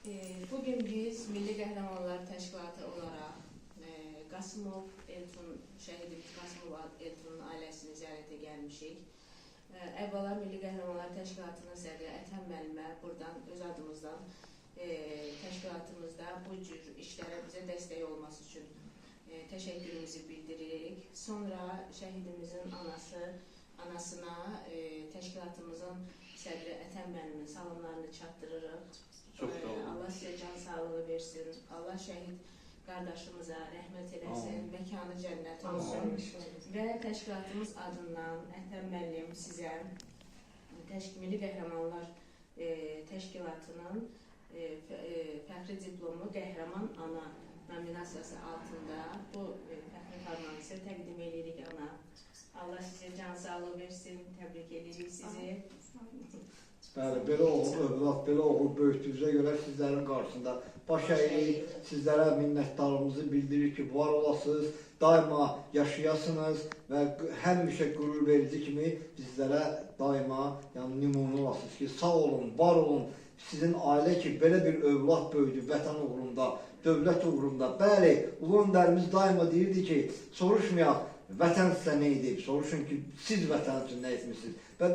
Bugün biz Milli Qəhrəmanlar Təşkilatı olaraq Qasımov Elton, şəhidimiz Qasımov Eltonun ailəsini ziyarətə gəlmişik. Əvvəla Milli Qəhrəmanlar Təşkilatının sədri Ətəm müəllimə buradan öz adımızdan təşkilatımızda bu cür işlərə bizə dəstək olması üçün təşəkkürümüzü bildiririk. Sonra şəhidimizin anasına təşkilatımızın sədri Ətəm müəllimin salamlarını çatdırırıq. Allah sizə can sağlığı versin. Allah şəhid qardaşımıza rəhmət eləsin, məkanı cənnət olsun. Və təşkilatımız adından Ətəm müəllim sizə Milli Qəhrəmanlar Təşkilatının fəxri diplomu Qəhrəman Ana nominasiyası altında bu fəxri formanı sizə təqdim edirik ana. Allah sizə can sağlığı versin, təbrik edirik sizi. Bəli, belə oğul, övlad, belə oğul böyütdüyünüzə görə sizlərin qarşısında baş əyirik, sizlərə minnətdarlığımızı bildirir ki, var olasınız, daima yaşayasınız və həmişə qürur verici kimi bizlərə daima nümunə olasınız ki, sağ olun, var olun, sizin ailə ki, belə bir övlad böyüdü vətən uğrunda, dövlət uğrunda. Bəli, ulu öndərimiz daima deyirdi ki, soruşmayaq, vətən sizə nə edib, soruşun ki, siz vətən üçün nə etmişsiniz. Və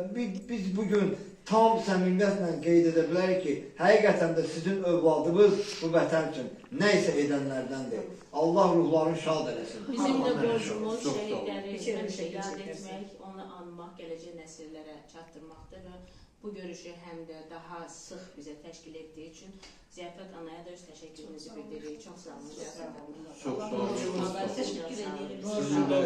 biz bugün tam səmimiyyətlə qeyd edə bilərik ki, həqiqətən də sizin övladınız bu vətən üçün nə isə edənlərdəndir. Allah ruhlarını şad eləsin. Bizim də borcumuz şəhidləri həmişə yad etmək, onu anmaq, gələcək nəsillərə çatdırmaqdır və bu görüşü həm də daha sıx bizə təşkil etdiyi üçün Ziyafət Anaya da öz təşəkkürümüzü bildiririk. Çox sağ olun Ziyafət Ana. Çox sağ olun. Təşəkkür edirik. Sizin də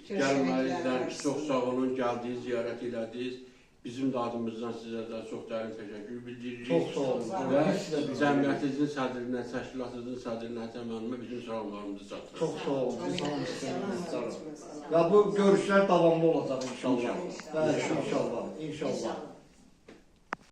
gəlməyinizdən çox sağ olun, gəldiniz, ziyarət elədiniz. Bizim də adımızdan sizə də çox dərin təşəkkür bildiririk. Çox sağ olun. Və cəmiyyətinizin sədrinə, təşkilatınızın sədrinə, Ətəm müəllimə bizim salamlarımızı çatdırırıq. Çox sağ olun. Və bu görüşlər davamlı olacaq inşallah. Bəli, inşallah.